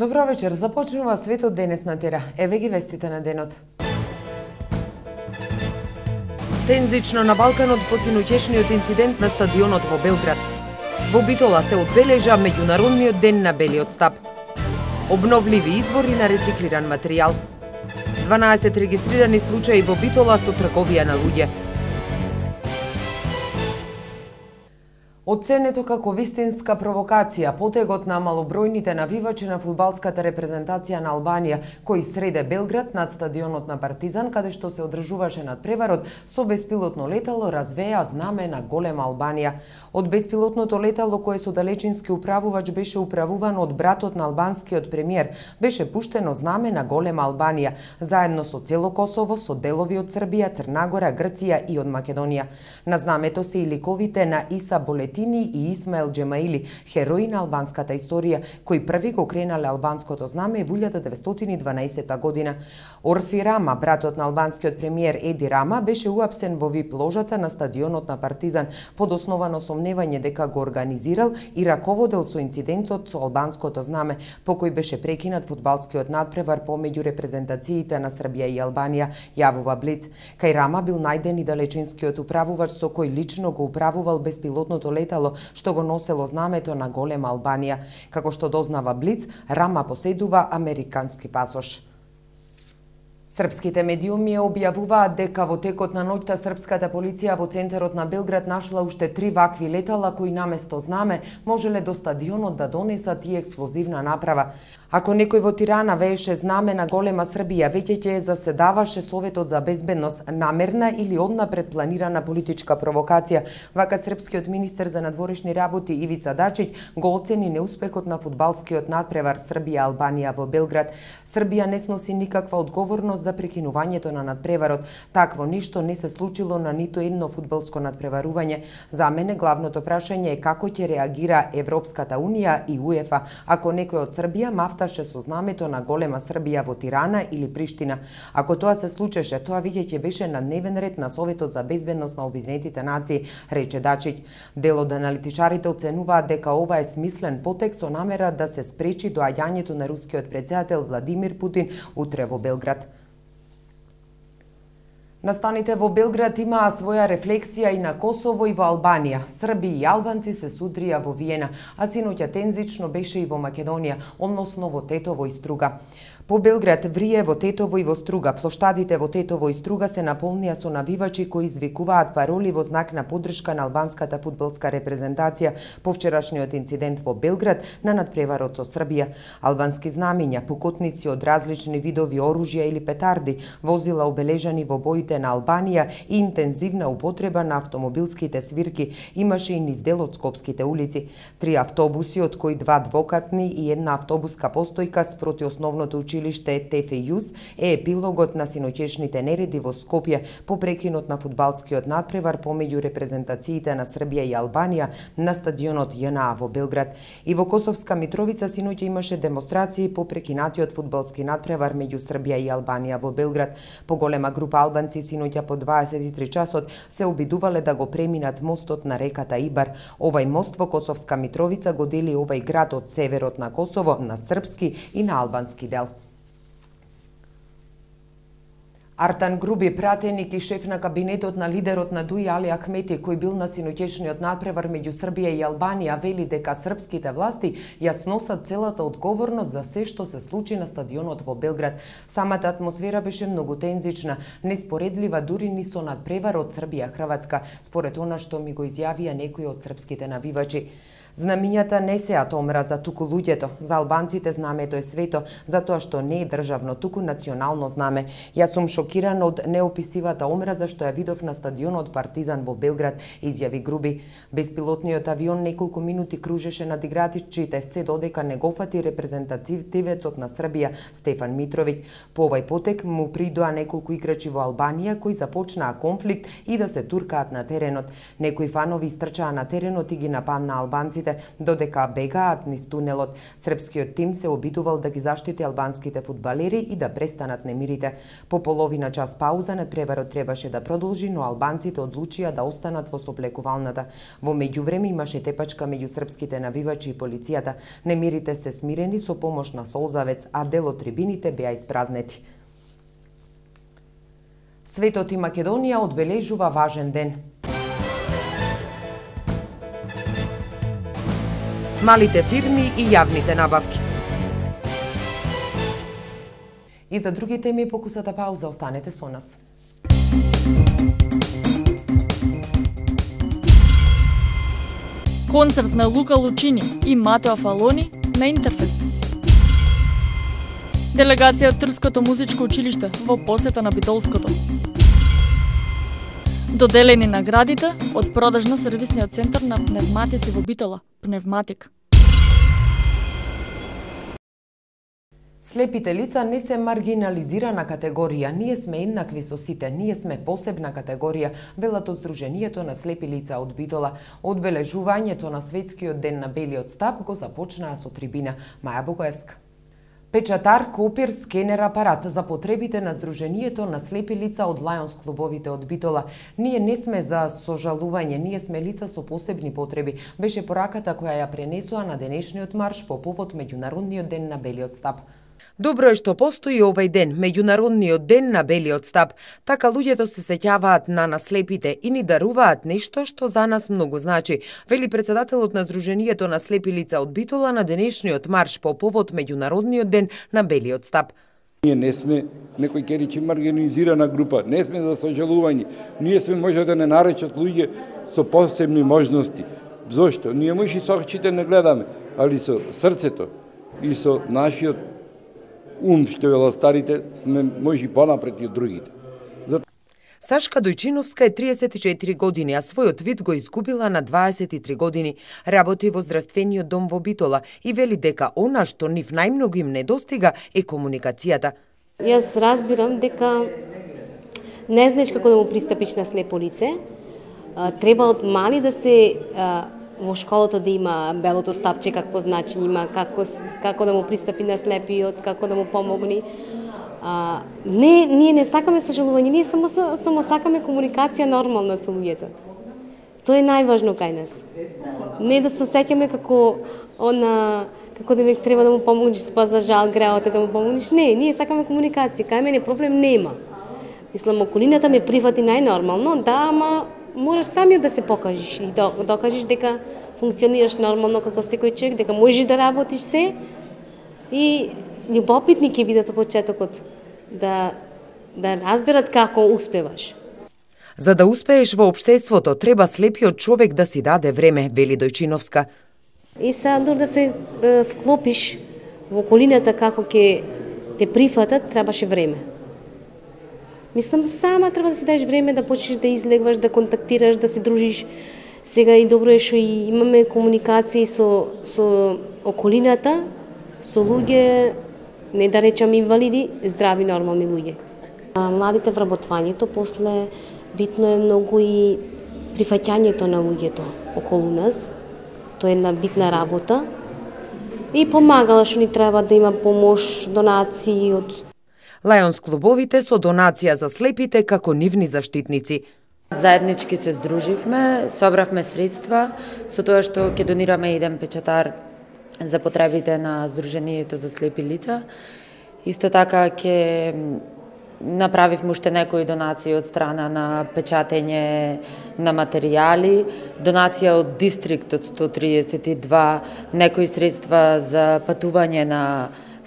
Добро вечер, започнува светот денес на Тера. Еве ги вестите на денот. Тензично на Балканот по синоќешниот инцидент на стадионот во Белград. Во Битола се одбележа меѓународниот ден на белиот стап. Обновливи извори на рециклиран материјал. 12 регистрирани случаи во Битола со трговија на луѓе. Оценето како вистинска провокација потегот на малобројните навивачи на фудбалската репрезентација на Албанија, кои среде Белград над стадионот на Партизан, каде што се одржуваше надпреварот со беспилотно летало, развеа знаме на голема Албанија. Од беспилотното летало, кое со далечински управувач беше управувано од братот на албанскиот премиер, беше пуштено знаме на голема Албанија, заедно со цело Косово, со делови од Србија, Црна Гора, Грција и од Македонија. На знамето се и ликовите на Иса Болетини и Исмаел Джемаили, херои на албанската историја, кои први го кренале албанското знаме во 1912 година. Орфи Рама, братот на албанскиот премиер Еди Рама, беше уапсен во вип ложата на стадионот на Партизан под основано сомневање дека го организирал и раководел со инцидентот со албанското знаме, по кој беше прекинат фудбалскиот надпревар помеѓу репрезентациите на Србија и Албанија, јавува Блиц. Кај Рама бил најден и далечинскиот управувач со кој лично го управувал беспилотното летало што го носело знамето на голема Албанија. Како што дознава Блиц, Рама поседува американски пасош. Српските медиуми објавуваат дека во текот на ноќта српската полиција во центарот на Белград нашла уште 3 вакви летала кои наместо знаме можеле до стадионот да донесат и експлозивна направа. Ако некој во Тирана вееше знаме на голема Србија, веќе ќе заседаваше Советот за безбедност, намерна или однапред планирана политичка провокација. Вака српскиот министер за надворешни работи Ивица Дачиć го оцени неуспехот на фудбалскиот надпревар Србија-Албанија во Белград. Србија не сноси никаква одговорност за прекинувањето на надпреварот. Такво ништо не се случило на ниту едно фудбалско надпреварување. За мене главното прашање е како ќе реагира Европската унија и УЕФА ако некој од Србија мафташе со знамето на голема Србија во Тирана или Приштина. Ако тоа се случеше, тоа веќе ќе беше на дневен ред на Советот за безбедност на Обединетите нации, рече Дачиć. Дел од аналитичарите оценуваат дека ова е смислен потек со намера да се спречи доаѓањето на рускиот претседател Владимир Путин утре во Белград. Настаните во Белград имаа своја рефлексија и на Косово и во Албанија. Срби и албанци се судрија во Виена, а синоќа тензично беше и во Македонија, односно во Тетово и Струга. По Белград врие во Тетово и во Струга. Плоштадите во Тетово и Струга се наполнија со навивачи кои извикуваат пароли во знак на поддршка на албанската фудбалска репрезентација по вчерашниот инцидент во Белград на надпреварот со Србија. Албански знамиња, пукотници од различни видови оружја или петарди, возила обележани во боите на Албанија и интензивна употреба на автомобилските свирки имаше и низ дел од скопските улици. 3 автобуси, од кои 2 двокатни и една автобуска постојка спроти основното училиште ТФЮС е епилогот на синоќешните нереди во Скопје по прекинот на фудбалскиот надпревар помеѓу репрезентациите на Србија и Албанија на стадионот ЈНА во Белград. И во Косовска Митровица синоќа имаше демонстрации по прекинатиот фудбалски надпревар меѓу Србија и Албанија во Белград. По голема група албанци синоќа по 23 часот се обидувале да го преминат мостот на реката Ибар. Овај мост во Косовска Митровица го дели овај град од северот на Косово на српски и на албански дел. Артан Груби, пратеник и шеф на кабинетот на лидерот на ДУИ Али Ахмети, кој бил на синоќешниот надпревар меѓу Србија и Албанија, вели дека српските власти ја сносат целата одговорност за се што се случи на стадионот во Белград. Самата атмосфера беше многу тензична, неспоредлива дури ни со надпреварот Србија-Хрватска, според она што ми го изјавија некои од српските навивачи. Знамињата не сеат омраза, туку луѓето. За албанците знамето е свето, затоа што не е државно, туку национално знаме. Јас сум шокиран од неописивата омраза што ја видов на стадионот Партизан во Белград, изјави Груби. Беспилотниот авион неколку минути кружеше над играчите, се додека не го фати репрезентативецот на Србија Стефан Митровиќ. По овај потек му придоа неколку играчи во Албанија кои започнаа конфликт и да се туркаат на теренот. Некои фанови истрчаа на теренот и ги нападнаа албанците, додека бегаат низ тунелот. Српскиот тим се обидувал да ги заштити албанските фудбалери и да престанат немирите. По половина половина час пауза надпреварот требаше да продолжи, но албанците одлучија да останат во соплекувалната. Во меѓувреме имаше тепачка меѓу српските навивачи и полицијата. Немирите се смирени со помош на солзавец, а дел од трибините беа испразнети. Светот и Македонија одбележува важен ден. Малите фирми и јавните набавки. И за други теми покусата пауза, останете со нас. Концерт на Лука Лучини и Матео Фалони на Интерфест. Делегација од Трското музичко училиште во посета на Битолското. Доделени наградите од продажно-сервисниот центар на пневматици во Битола, Пневматик. Слепите лица не се маргинализирана категорија, ние сме еднакви со сите, ние сме посебна категорија, велат од Сдруженијето на слепи лица од Битола. Одбележувањето на светскиот ден на белиот стап го започнаа со трибина. Маја Богоевска. Печатар, копир, скенер апарат за потребите на Сдруженијето на слепи лица од Лајонс клубовите од Битола. Ние не сме за сожалување, ние сме лица со посебни потреби, беше пораката која ја пренесоа на денешниот марш по повод Меѓународниот ден на белиот стап. Добро е што постои овој ден, Меѓународниот ден на белиот стап. Така луѓето се сеќаваат на наслепите и ни даруваат нешто што за нас многу значи, вели председателот на Сдруженијето на слепи лица од Битола на денешниот марш по повод Меѓународниот ден на белиот стап. Ние не сме некој ќе рече маргинализирана група, не сме за сожалување. Ние сме може да не наречат луѓе со посебни можности. Зошто? Ние може со очите не гледаме, али со срцето и со нашиот што вела старите, сме може понапред и од другите. Сашка Дојчиновска е 34 години, а својот вид го изгубила на 23 години. Работи во здравствениот дом во Битола и вели дека она што нив најмногу им недостига е комуникацијата. Јас разбирам дека не знаеш како да му пристапиш на слепо лице. Треба од мали да се во школата да има белото стапче, какво значење има, како да му пристапи на слепиот, како да му помогни. Ние не сакаме сожалување, ние само сакаме комуникација нормална со луѓето. Тоа е најважно кај нас. Не да се сеќаме како да ме треба да му помогнеш, па за жал греоте да му помогнеш. Не, ние сакаме комуникација. Кај мене проблем нема. Мислам, околината ме прифати најнормално, да, ама мораш самиот да се покажеш и докажеш дека функционираш нормално како секој човек, дека можеш да работиш се и љубопитни ќе бидат од почетокот да разберат како успеваш. За да успееш во општеството, треба слепиот човек да си даде време, вели Дојчиновска. И дури да се вклопиш во околината како ќе те прифатат, требаше време. Мислам, сама треба да си дадеш време да почнеш да излегваш, да контактираш, да се дружиш. Сега и добро е што и имаме комуникација со околината, со луѓе, не да речам инвалиди, здрави, нормални луѓе. Младите вработвањето, после битно е многу и прифаќањето на луѓето околу нас. Тоа е една битна работа. И помагала што ни треба да има помош, донации од Лајонс клубовите со донација за слепите како нивни заштитници. Заеднички се здруживме, собравме средства со тоа што ќе донираме еден печатар за потребите на Сдруженијето за слепи лица. Исто така ќе направивме уште некои донации од страна на печатење на материјали, донација од дистриктот 132, некои средства за патување на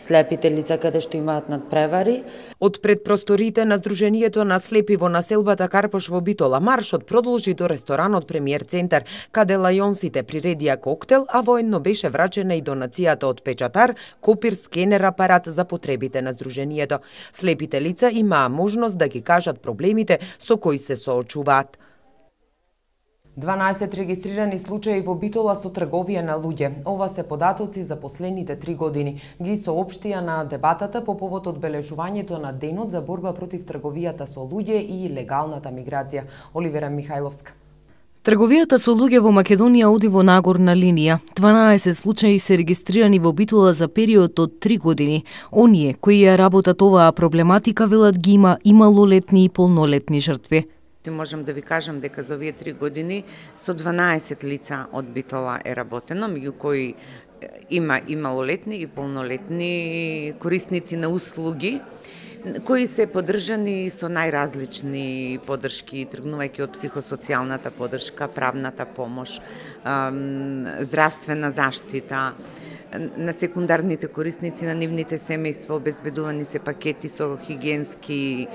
слепите лица каде што имаат надпревари. Од пред просториите на Сдруженијето на слепи во населбата Карпош во Битола, маршот продолжи до ресторанот Премиер центар, каде лајонсите приредија коктел, а воедно беше врачена и донацијата од печатар, копир, скенер апарат за потребите на Сдруженијето. Слепите лица имаа можност да ги кажат проблемите со кои се соочуваат. 12 регистрирани случаи во Битола со трговија на луѓе. Ова се податоци за последните 3 години. Ги соопштија на дебатата по повод одбележувањето на денот за борба против трговијата со луѓе и легалната миграција. Оливера Михајловска. Трговијата со луѓе во Македонија оди во нагорна линија. 12 случаи се регистрирани во Битола за период од 3 години. Оние кои ја работат оваа проблематика велат ги има малолетни и полнолетни жртви. Можам да ви кажам дека за овие 3 години со 12 лица од Битола е работено, меѓу кои има и малолетни и полнолетни корисници на услуги, кои се поддржани со најразлични поддршки, тргнувајќи од психосоцијалната поддршка, правната помош, здравствена заштита. На секундарните корисници на нивните семејства обезбедувани се пакети со хигиенски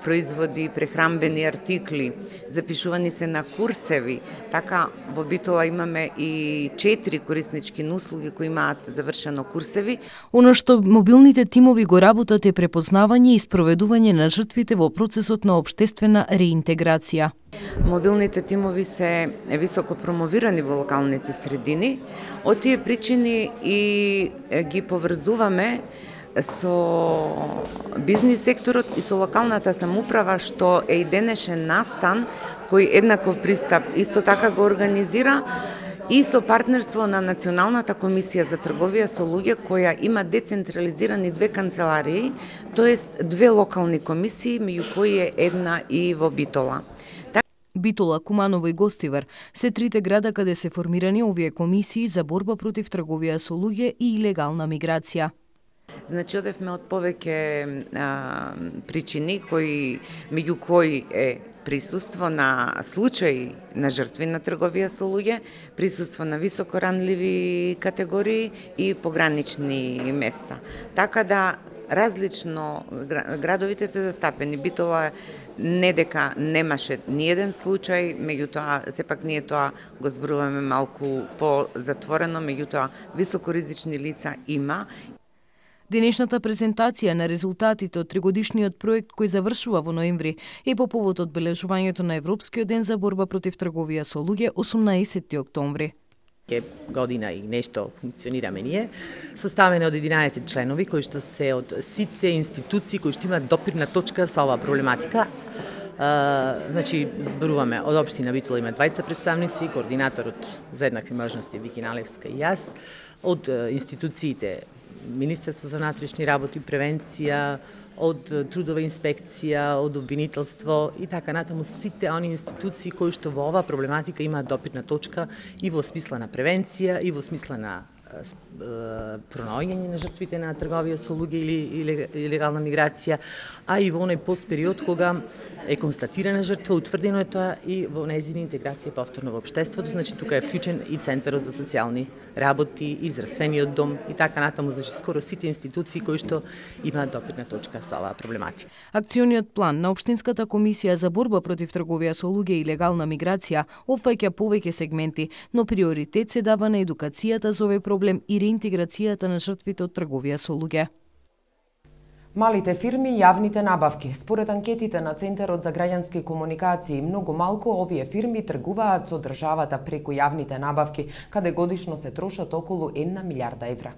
производи, прехранбени артикли, запишувани се на курсеви. Така во Битола имаме и 4 кориснички услуги кои имаат завршено курсеви. Оно што мобилните тимови го работат е препознавање и спроведување на жртвите во процесот на општествена реинтеграција. Мобилните тимови се високо промовирани во локалните средини. Од тие причини и ги поврзуваме со бизнис секторот и со локалната самоуправа, што е и денешен настан кој еднаков пристап исто така го организира и со партнерство на Националната комисија за трговија со луѓе, која има децентрализирани 2 канцеларии, тоест 2 локални комисии, меѓу кои е една и во Битола. Битола, Куманово и Гостивар се 3 града каде се формирани овие комисии за борба против трговија со луѓе и илегална миграција. Значи, одевме од повеќе причини, меѓу кои е присуство на случаи на жртви на трговија со луѓе, присуство на високо ранливи категории и погранични места. Така да различно градовите се застапени. Битола не дека немаше ниеден случај, меѓутоа сепак ние тоа го зборуваме малку по-затворено, меѓутоа високоризични лица има. Денешната презентација на резултатите од тригодишниот проект кој завршува во ноември е по повод одбележувањето на Европскиот ден за борба против трговија со луѓе 18 октомври. Година и нешто функционираме ние, составени од 11 членови кои што се од сите институции кои што имаат допирна точка со оваа проблематика. Значи, зборуваме од општина Битола има 20 представници, координаторот за еднакви можности Вики Налевска и јас, од институциите Министерство за внатрешни работи, превенција, од трудова инспекција, од обвинителство и така натаму сите они институции кои што во оваа проблематика имаат допирна точка и во смисла на превенција и во смисла на пронаоѓање на жртвите на трговија со луѓе или илегална миграција, а и во оној постпериод кога е констатирана жртва, утврдено е тоа и во нејзина интеграција повторно во општеството, значи тука е вклучен и Центарот за социјални работи, и Здравствениот дом и така натаму, значи скоро сите институции кои што имаат допирна точка со оваа проблематика. Акциониот план на Општинската комисија за борба против трговија со луѓе и илегална миграција опфаќа повеќе сегменти, но приоритет се дава на едукацијата за овој проблем и реинтеграцијата на жртвите од трговија со луѓе. Малите фирми и јавните набавки. Според анкетите на Центарот за граѓански комуникации, многу малку овие фирми тргуваат со државата преку јавните набавки, каде годишно се трошат околу 1 милиарда евра.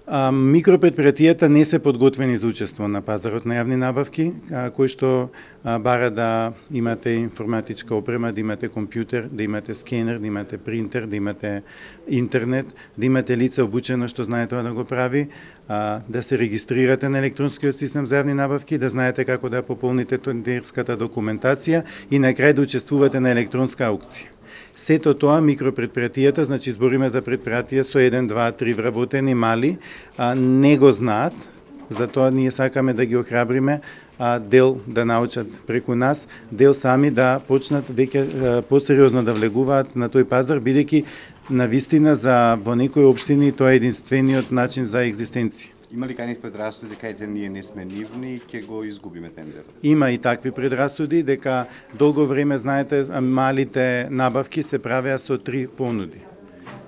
Микропредпријатијата не се подготвени за учество на пазарот на јавни набавки, кои што бара да имате информатичка опрема, да имате компјутер, да имате скенер, да имате принтер, да имате интернет, да имате лице обучено што знае тоа да го прави, да се регистрирате на електронскиот систем за јавни набавки, да знаете како да пополните тендерската документација и на крај да учествувате на електронска аукција. Сето тоа микропредпријатијата, значи збориме за предпријатија со 1, 2, 3 вработени мали, не го знаат, затоа ние сакаме да ги охрабриме, дел да научат преку нас, дел сами да почнат веќе посериозно да влегуваат на тој пазар, бидејќи на вистина во некои општини тоа е единствениот начин за екзистенција. Има ли кај предрасуди кајте ние не сме нивни и ќе го изгубиме тендерот? Има и такви предрасуди, дека долго време, знаете, малите набавки се правеа со 3 понуди.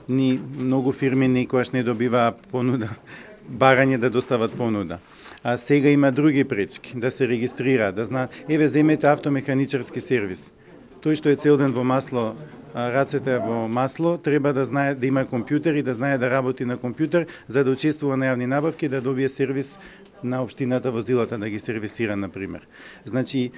Многу фирми никогаш не добиваа понуда, барање да достават понуда. А сега има други пречки, да се регистрира, да знаат, земете автомеханичарски сервис. Тој што е цел ден во масло, рацете во масло, треба да знае да има компјутер и да знае да работи на компјутер, за да учествува на јавни набавки, да добие сервис на општината возилата да ги сервисира, например. Значи,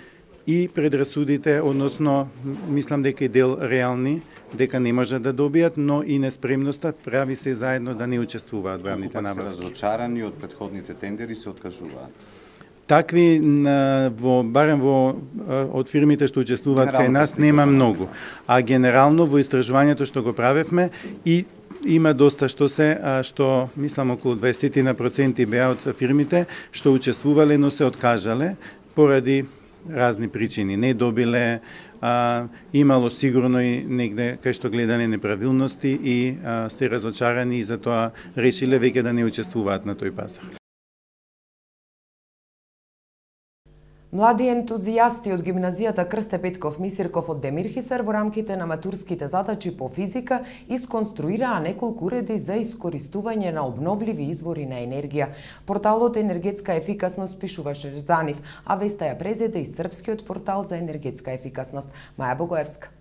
и предрасудите, односно мислам дека и дел реални, дека не можат да добијат, но и неспремноста прави се заедно да не учествуваат во јавните набавки. Се разочарани од претходните тендери се откажуваат. Такви барем од фирмите што учествуваат кај нас нема многу, а генерално во истражувањето што го правевме и има доста што мислам околу 20% беа од фирмите што учествувале, но се откажале поради разни причини. Не добиле, имало сигурно и негде кај што гледале неправилности и се разочарани и затоа решиле веќе да не учествуваат на тој пазар. Млади ентузијасти од гимназијата Крсте Петков Мисирков од Демирхисар во рамките на матурските задачи по физика исконструираа неколку уреди за искористување на обновливи извори на енергија. Порталот Енергетска ефикасност пишуваше за нив, а веста ја презеде и српскиот портал за енергетска ефикасност. Маја Богоевска.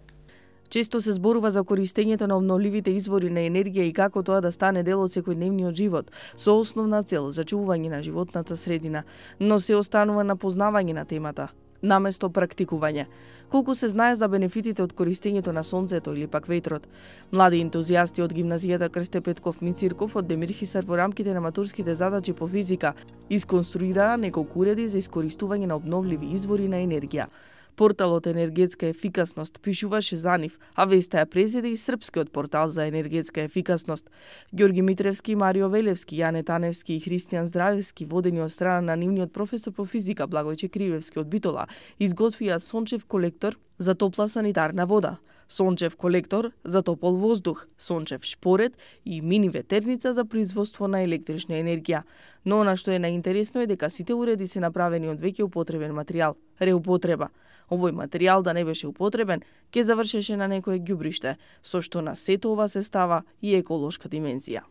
Често се зборува за користењето на обновливите извори на енергија и како тоа да стане дел од секојдневниот живот, со основна цел зачувување на животната средина, но се останува на познавање на темата, наместо практикување. Колку се знае за бенефитите од користењето на сонцето или пак ветрот? Млади ентузијасти од гимназијата Крсте Петков Мисирков од Демирхисар во рамките на матурските задачи по физика исконструираа неколку уреди за искористување на обновливи извори на енергија. Порталот Енергетска ефикасност пишуваше за нив, а веста ја презеде и српскиот портал за енергетска ефикасност. Ѓорги Митревски, Марио Велевски, Јане Таневски и Христијан Здравевски, водени од страна на нивниот професор по физика Благојче Кривевски од Битола, изготвија сончев колектор за топла санитарна вода, сончев колектор за топол воздух, сончев шпоред и мини ветерница за производство на електрична енергија. Но она што е наинтересно е дека сите уреди се направени од веќе употребен материјал, реупотреба. Овој материјал да не беше употребен, ќе завршеше на некое ѓубриште, со што на сето ова се става и еколошка димензија.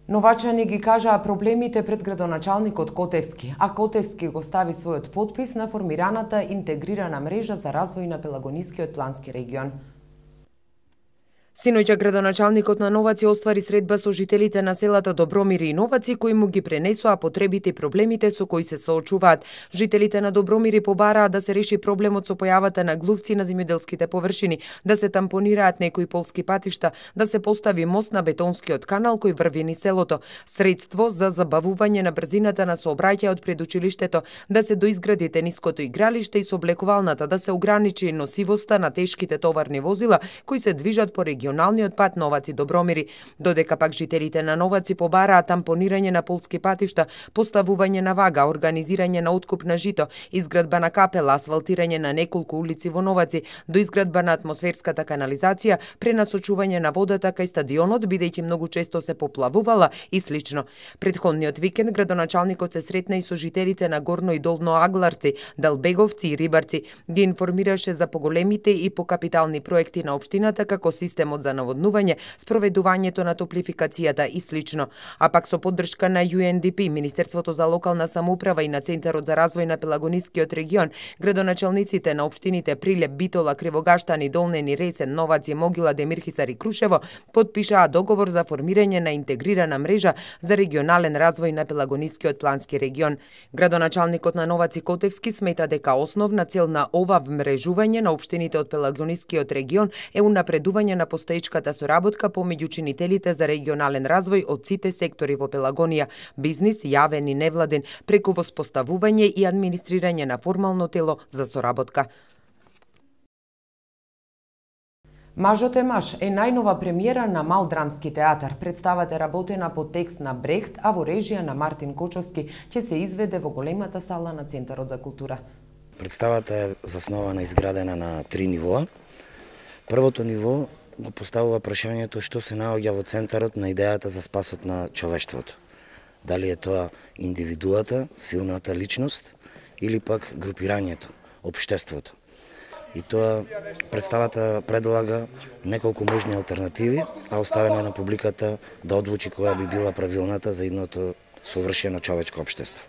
Новачани ги кажаа проблемите пред градоначалникот Котевски, а Котевски го стави својот потпис на формираната интегрирана мрежа за развој на Пелагонискиот плански регион. Синоќа градоначалникот на Новаци оствари средба со жителите на селата Добромир и Новаци кои му ги пренесоа потребите и проблемите со кои се соочуваат. Жителите на Добромири побараа да се реши проблемот со појавата на глувци на земјоделските површини, да се тампонираат некои полски патишта, да се постави мост на бетонскиот канал кој врви низ селото, средство за забавување на брзината на сообраќај од предучилиштето, да се доизгради тениското игралиште и сооблекувалната, да се ограничи носивоста на тешките товарни возила кои се движат по регионалниот пат Новаци Добромири, додека пак жителите на Новаци побараа тампонирање на полски патишта, поставување на вага, организирање на откуп на жито, изградба на капела, асфалтирање на неколку улици во Новаци, доизградба на атмосферската канализација, пренасочување на водата кај стадионот бидејќи многу често се поплавувала и слично. Претходниот викенд градоначалникот се сретна и со жителите на Горно и Долно Агларци, Далбеговци и Рибарци, ги информираше за поголемите и покапитални проекти на општината како системот за наводнување, спроведувањето на топлификацијата и слично. А пак со поддршка на UNDP, Министерството за локална самоуправа и на Центарот за развој на Пелагонискиот регион, градоначалниците на општините Прилеп, Битола, Кривогаштани, Долнени, Ресен, Новаци, Могила, Демирхисар и Крушево подпишаа договор за формирање на интегрирана мрежа за регионален развој на Пелагонискиот плански регион. Градоначалникот на Новаци Котевски смета дека основна цел на ова вмрежување на општините од Пелагонискиот регион е унапредување на постоечката соработка помеѓу чинителите за регионален развој од сите сектори во Пелагонија, бизнис, јавен и невладен, преку воспоставување и администрирање на формално тело за соработка. Мажот е маж е најнова премиера на Мал драмски театар. Представата е работена по текст на Брехт, а во режија на Мартин Кочовски ќе се изведе во големата сала на Центарот за култура. Представата е заснована и изградена на 3 нивоа. Првото ниво го поставува прашањето што се наоѓа во центарот на идејата за спасот на човештвото. Дали е тоа индивидуата, силната личност или пак групирањето, општеството. И тоа представата предлага неколку можни алтернативи, а оставено на публиката да одлучи која би била правилната за едното совршено човечко општество.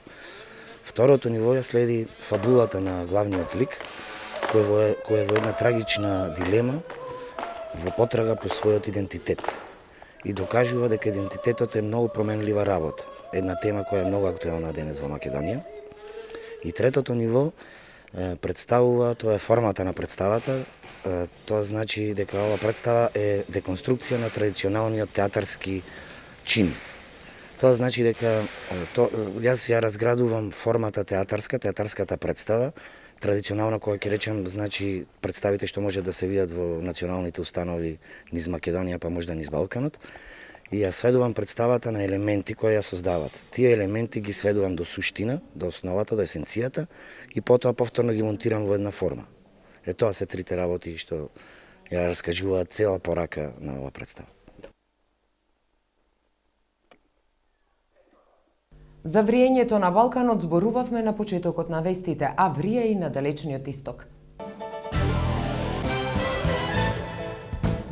Второто ниво ја следи фабулата на главниот лик, кој е во една трагична дилема во потрага по својот идентитет и докажува дека идентитетот е многу променлива работа, една тема која е многу актуелна денес во Македонија. И третото ниво представува, тоа е формата на представата, тоа значи дека ова представа е деконструкција на традиционалниот театарски чин. Тоа значи дека јас ја разградувам формата театарската представа, традиционална која ќе речем, значи представите што може да се видат во националните установи низ Македонија, па можда низ Балканот, и ја сведувам представата на елементи кои ја создават. Тие елементи ги сведувам до суштина, до основата, до есенцијата и потоа повторно ги монтирам во една форма. Тоа се трите работи што ја раскажуваат цела порака на ова представа. За вриењето на Балканот зборувавме на почетокот на вестите, а врие и на далечниот исток.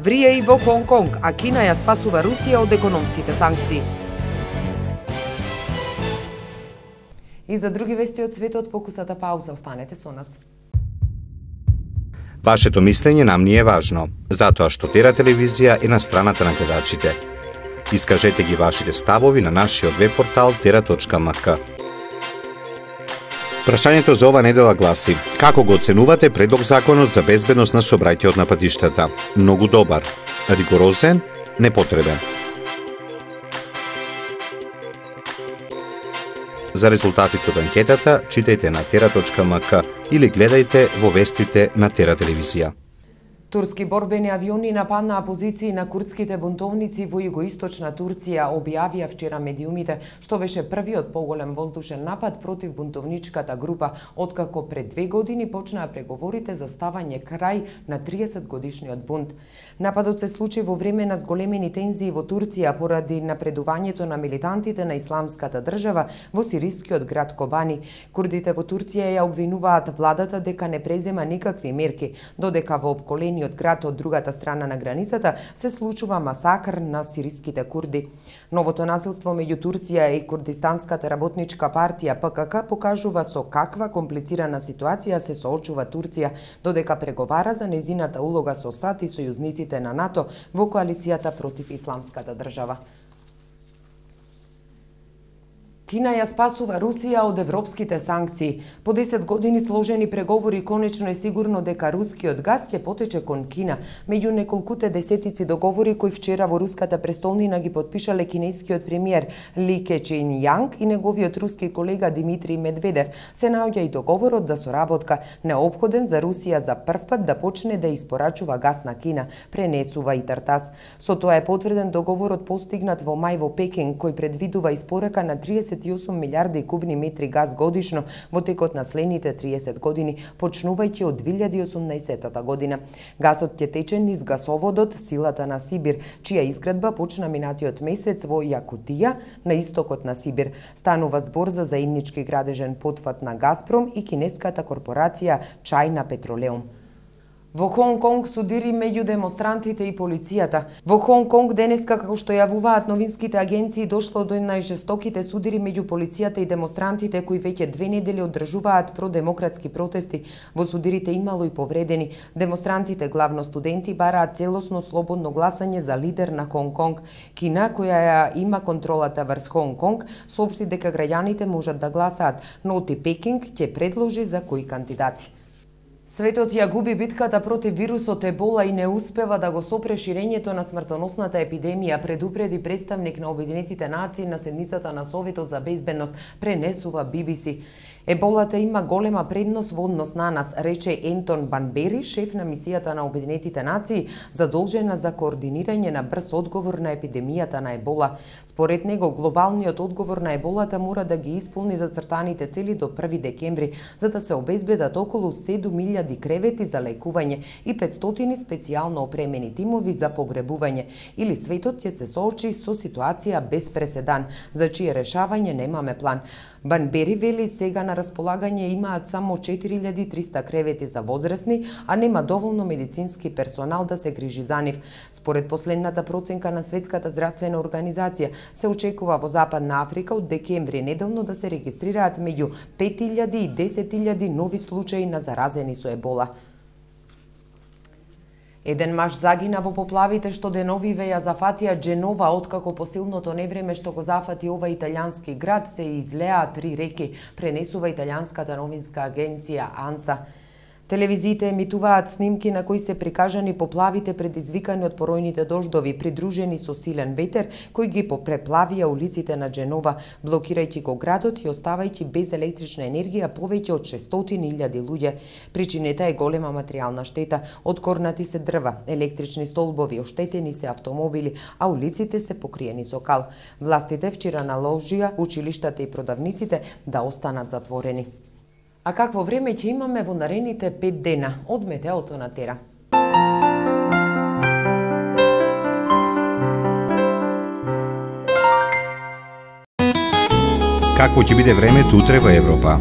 Врие и во Хонг Конг, а Кина ја спасува Русија од економските санкции. И за други вести од светот, покусата пауза, останете со нас. Вашето мислење нам ни е важно, затоа што Тера телевизија е на страната на гледачите. Искажете ги вашите ставови на нашиот веб-портал tera.mk. Прашањето за ова недела гласи: како го оценувате предлог законот за безбедност на сообраќајот на патиштата? Многу добар, ригорозен, непотребен. За резултатите од анкетата читајте на tera.mk или гледајте во вестите на Тера телевизија. Турски борбени авиони нападнаа позиции на курдските бунтовници во југоисточна Турција, објавија вчера медиумите, што беше првиот поголем воздушен напад против бунтовничката група, откако пред 2 години почнаа преговорите за ставање крај на 30-годишниот бунт. Нападот се случи во време на зголемени тензии во Турција поради напредувањето на милитантите на Исламската држава во сирискиот град Кобани. Курдите во Турција ја обвинуваат владата дека не презема никакви мерки, додека во обколениот град од другата страна на границата се случува масакр на сириските курди. Новото насилство меѓу Турција и Курдистанската работничка партија ПКК покажува со каква комплицирана ситуација се соочува Турција, додека преговара за нејзината улога со САД и сојузниците на НАТО во коалицијата против Исламската држава. Кина ја спасува Русија од европските санкции. По 10 години сложени преговори, конечно е сигурно дека рускиот газ ќе потече кон Кина. Меѓу неколкуте десетици договори кои вчера во руската престолнина ги потпишале кинескиот премиер Ли Кечин-јанг и неговиот руски колега Димитрий Медведев, се наоѓа и договорот за соработка, неопходен за Русија за првпат да почне да испорачува газ на Кина, пренесува и Тартас. Со тоа е потврден договорот постигнат во мај во Пекинг, кој предвидува испорака на 38 милиарди кубни метри газ годишно во текот на следните 30 години, почнувајќи од 2018 година. Газот ќе тече низ гасоводот Силата на Сибир, чија изградба почна минатиот месец во Јакутија, на истокот на Сибир. Станува збор за заеднички градежен потфат на Газпром и кинеската корпорација Чајна Петролеум. Во Хонг Конг судири меѓу демонстрантите и полицијата. Во Хонг Конг денеска, како што јавуваат новинските агенции, дошло до најжестоките судири меѓу полицијата и демонстрантите кои веќе 2 недели одржуваат продемократски протести. Во судирите имало и повредени. Демонстрантите, главно студенти, бараат целосно слободно гласање за лидер на Хонг Конг. Кина, која ја има контролата врз Хонг Конг, соопшти дека граѓаните можат да гласаат, но оти Пекинг ќе предложи за кои кандидати. Светот ја губи битката против вирусот Ебола и не успева да го сопре ширењето на смртоносната епидемија, предупреди представник на Обединетите нации на седницата на Советот за безбедност, пренесува BBC. Еболата има голема предност во однос на нас, рече Ентон Банбери, шеф на мисијата на Обединетите нации, задолжена за координирање на брз одговор на епидемијата на Ебола. Според него, глобалниот одговор на Еболата мора да ги исполни зацртаните цели до 1 декември, за да се обезбедат околу 7.000 кревети за лекување и 500 специјално опремени тимови за погребување, или светот ќе се соочи со ситуација без преседан, за чие решавање немаме план. Банбери вели сега на располагање имаат само 4300 кревети за возрастни, а нема доволно медицински персонал да се грижи за нив. Според последната проценка на Светската здравствена организација, се очекува во Западна Африка од декември неделно да се регистрираат меѓу 5000 и 10.000 нови случаи на заразени со Ебола. Еден маж загина во поплавите што деновиве ја зафатија Дженова, откако по силното невреме што го зафати ова италијански град се излеа 3 реки, пренесува италијанската новинска агенција АНСА. Телевизиите емитуваат снимки на кои се прикажани поплавите предизвикани од поројните дождови, придружени со силен ветер, кој ги попреплавија улиците на Дженова, блокирајќи го градот и оставајќи без електрична енергија повеќе од 600.000 луѓе. Причинета е голема материјална штета, откорнати се дрва, електрични столбови, оштетени се автомобили, а улиците се покриени со кал. Властите вчера наложија училиштата и продавниците да останат затворени. А какво време ќе имаме во наредните 5 дена? Од метеото на Тера. Какво ќе биде времето утре во Европа?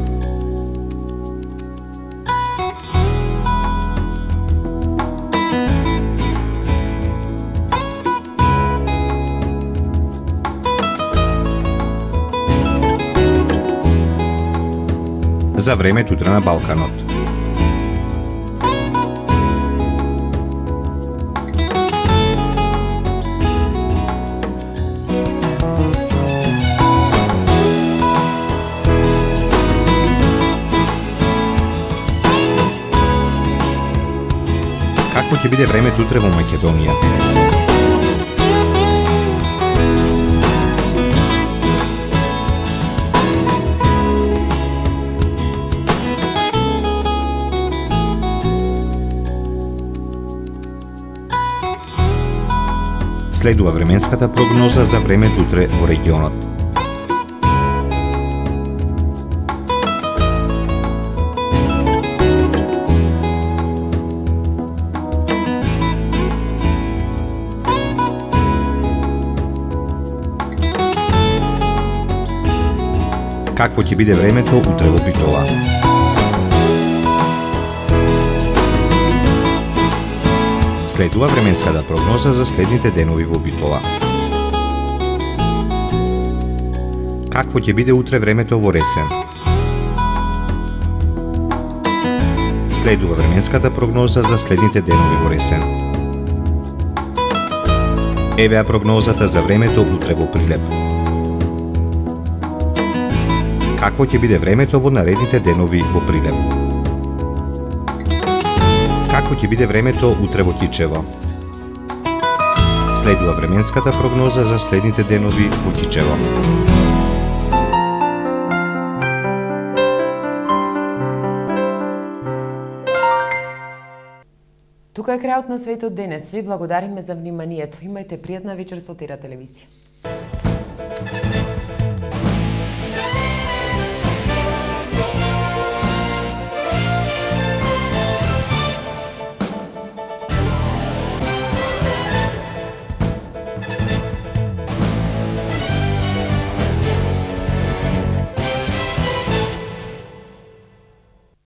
За времето утре на Балканот. Какво ќе биде времето утре во Македонија? Следува временската прогноза за времето утре во регионот. Какво ќе биде времето утре во Битола? Следува временската прогноза за следните денови во Битола. Какво ќе биде утре времето во Ресен? Следува временската прогноза за следните денови во Ресен. Евеа прогнозата за времето утре во Прилеп. Какво ќе биде времето во наредните денови во Прилеп? Какво ќе биде времето утре во Кичево? Следува временската прогноза за следните денови во Кичево. Тука е крајот на светот денес. Ви благодариме за вниманието. Имајте пријатна вечер со Тера телевизија.